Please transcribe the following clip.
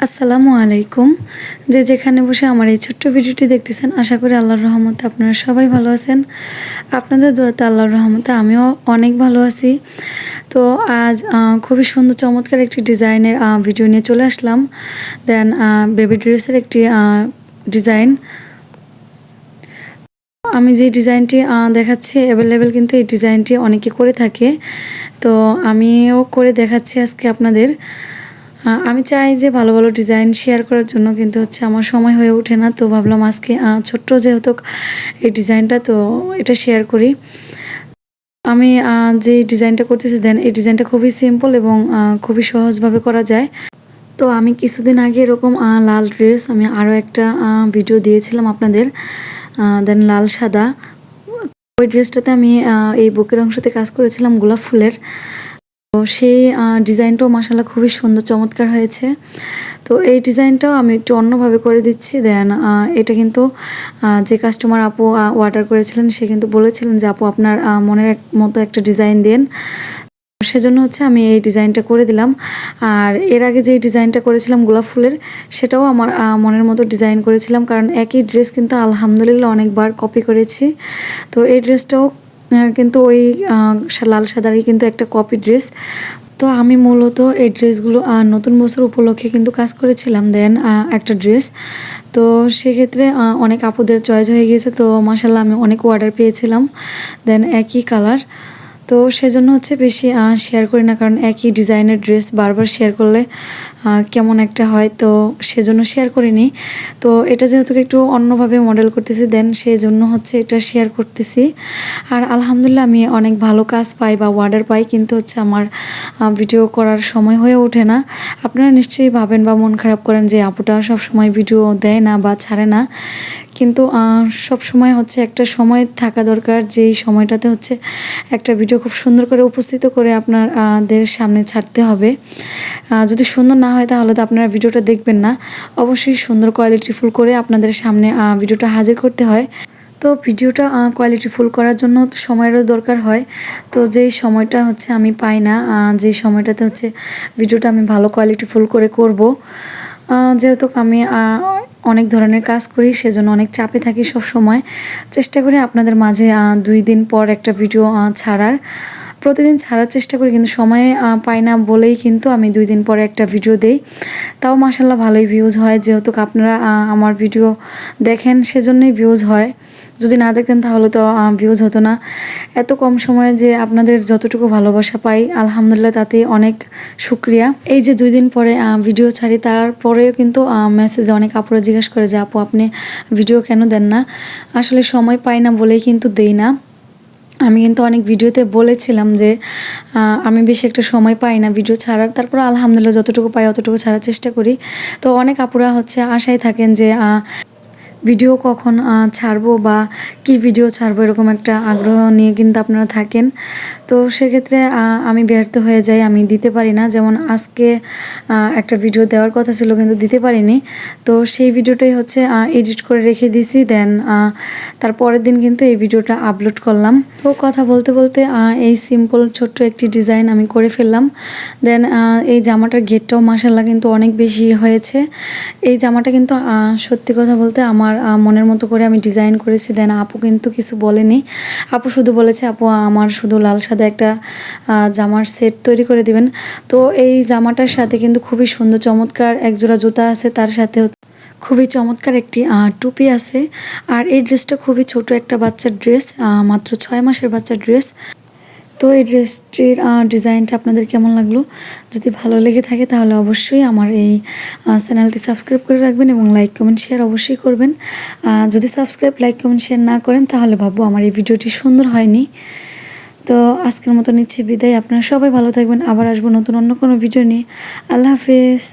আসসালামু আলাইকুম। যেখানে বসে আমার এই ছোট্ট ভিডিওটি দেখতেছেন, আশা করি আল্লাহর রহমতে আপনারা সবাই ভালো আছেন। আপনাদের দোয়াতে আল্লাহর রহমতে আমিও অনেক ভালো আছি। তো আজ খুবই সুন্দর চমৎকার একটি ডিজাইনের ভিডিও নিয়ে চলে আসলাম। দেন বেবি ড্রেসের একটি ডিজাইন। আমি যে ডিজাইনটি দেখাচ্ছি অ্যাভেলেবেল, কিন্তু এই ডিজাইনটি অনেকে করে থাকে। তো আমিও করে দেখাচ্ছি আজকে আপনাদের। আমি চাই যে ভালো ভালো ডিজাইন শেয়ার করার জন্য, কিন্তু আমার সময় হয়ে ওঠে না। তো ভাবলাম আজকে ছোট্ট যেহেতু এই ডিজাইনটা, তো এটা শেয়ার করি। আমি যে ডিজাইনটা করতেছি, দেন এই ডিজাইনটা খুবই সিম্পল এবং খুবই সহজভাবে করা যায়। তো আমি কিছুদিন আগে এরকম লাল ড্রেস আমি আরও একটা ভিডিও দিয়েছিলাম আপনাদের। দেন লাল সাদা ওই ড্রেসটাতে আমি এই বুকের অংশতে কাজ করেছিলাম গোলাপ ফুলের। তো সেই ডিজাইনটাও মাশাআল্লাহ খুবই সুন্দর চমৎকার হয়েছে। তো এই ডিজাইনটাও আমি একটু অন্যভাবে করে দিচ্ছি। দেন এটা কিন্তু যে কাস্টমার আপু অর্ডার করেছিলেন, সে কিন্তু বলেছিলেন যে আপু আপনার মনের মতো একটা ডিজাইন দেন। সেজন্য আমি এই ডিজাইনটা করে দিলাম। আর এর আগে যে ডিজাইনটা করেছিলাম গোলাপ ফুলের, সেটাও আমার মনের মতো ডিজাইন করেছিলাম, কারণ একই ড্রেস কিন্তু আলহামদুলিল্লাহ অনেকবার কপি করেছি। তো এই ড্রেসটাও কিন্তু ওই লাল সাদারই কিন্তু একটা কপি ড্রেস। তো আমি মূলত এই ড্রেসগুলো নতুন বছর উপলক্ষে কিন্তু কাজ করেছিলাম। দেন একটা ড্রেস, তো সেক্ষেত্রে অনেক আপুদের চয়েস হয়ে গিয়েছে। তো মাশাআল্লাহ আমি অনেক অর্ডার পেয়েছিলাম। দেন একই কালার, তো সেজন্য বেশি শেয়ার করি না, কারণ একই ডিজাইনের ড্রেস বারবার শেয়ার করলে কেমন একটা হয়। তো সেজন্য শেয়ার করিনি। তো এটা যেহেতু একটু অন্যভাবে মডেল করতেছি, দেন সেই জন্য এটা শেয়ার করতেছি। আর আলহামদুলিল্লাহ আমি অনেক ভালো কাজ পাই বা অর্ডার পাই, কিন্তু আমার ভিডিও করার সময় হয়ে ওঠে না। আপনারা নিশ্চয়ই ভাবেন বা মন খারাপ করেন যে আপুটা সব সময় ভিডিও দেয় না বা ছাড়ে না, কিন্তু সব সময় একটা সময় থাকা দরকার, যেই সময়টাতে একটা ভিডিও খুব সুন্দর করে উপস্থিত করে আপনাদের সামনে ছাড়তে হবে। যদি সুন্দর না হয় তাহলে তো আপনারা ভিডিওটা দেখবেন না। অবশ্যই সুন্দর কোয়ালিটিফুল করে আপনাদের সামনে ভিডিওটা হাজির করতে হয়। তো ভিডিওটা কোয়ালিটিফুল করার জন্য সময়েরও দরকার হয়। তো যেই সময়টা আমি পাই না, যেই সময়টাতে ভিডিওটা আমি ভালো কোয়ালিটিফুল করে করব। যেহেতু আমি অনেক ধরনের কাজ করি, সেজন্য অনেক চাপে থাকি সব সময়। চেষ্টা করি আপনাদের মাঝে 2 দিন পর একটা ভিডিও ছাড়ার। প্রতিদিন ছাড়ার চেষ্টা করি, কিন্তু সময়ে পাই না বলেই কিন্তু আমি 2 দিন পরে একটা ভিডিও দেই। তাও মাশাআল্লাহ ভালোই ভিউজ হয়, যেহেতু আপনারা আমার ভিডিও দেখেন সেজন্যই ভিউজ হয়। যদি না দেখতেন তাহলে তো ভিউজ হতো না। এত কম সময়ে যে আপনাদের যতটুকু ভালোবাসা পাই, আলহামদুলিল্লাহ তাতেই অনেক শুকরিয়া। এই যে 2 দিন পরে ভিডিও ছাড়ি, তারপরেও কিন্তু মেসেজে অনেক আপুরা জিজ্ঞেস করে যে আপু আপনি ভিডিও কেন দেন না। আসলে সময় পাই না বলেই কিন্তু দেই না। আমি কিন্তু অনেক ভিডিওতে বলেছিলাম যে আমি বেশি একটা সময় পাই না ভিডিও ছাড়ার, তারপর আলহামদুলিল্লাহ যতটুকু পাই অতটুকু ছাড়ার চেষ্টা করি। তো অনেক আপুরা আশায় থাকেন যে ভিডিও কখন ছাড়বো বা কি ভিডিও ছাড়বো, এরকম একটা আগ্রহ নিয়ে কিন্তু আপনারা থাকেন। তো সেক্ষেত্রে আমি ব্যর্থ হয়ে যাই, আমি দিতে পারি না। যেমন আজকে একটা ভিডিও দেওয়ার কথা ছিল, কিন্তু দিতে পারিনি। তো সেই ভিডিওটাই এডিট করে রেখে দিয়েছি। দেন তার পরের দিন কিন্তু এই ভিডিওটা আপলোড করলাম। তো কথা বলতে বলতে এই সিম্পল ছোট্ট একটি ডিজাইন আমি করে ফেললাম। দেন এই জামাটার ঘেরটাও মাশাআল্লাহ কিন্তু অনেক বেশি হয়েছে। এই জামাটা কিন্তু সত্যি কথা বলতে আমার মনের মতো করে আমি ডিজাইন করেছি। দেন আপু কিন্তু কিছু বলেনি, আপু শুধু বলেছে আপু আমার শুধু লাল সাদা একটা জামার সেট তৈরি করে দিবেন। তো এই জামাটার সাথে কিন্তু খুবই সুন্দর চমৎকার একজোড়া জুতা আছে, তার সাথে খুবই চমৎকার একটি টুপি আছে। আর এই ড্রেসটা খুবই ছোট একটা বাচ্চার ড্রেস, মাত্র 6 মাসের বাচ্চার ড্রেস। তো এই ড্রেসটির ডিজাইনটা আপনাদের কেমন লাগলো? যদি ভালো লেগে থাকে তাহলে অবশ্যই আমার এই চ্যানেলটি সাবস্ক্রাইব করে রাখবেন এবং লাইক কমেন্ট শেয়ার অবশ্যই করবেন। যদি সাবস্ক্রাইব লাইক কমেন্ট শেয়ার না করেন তাহলে ভাববো আমার এই ভিডিওটি সুন্দর হয়নি। তো আজকের মতো নিচ্ছি বিদায়। আপনারা সবাই ভালো থাকবেন, আবার আসবো নতুন অন্য কোনো ভিডিও নিয়ে। আল্লাহ হাফেজ।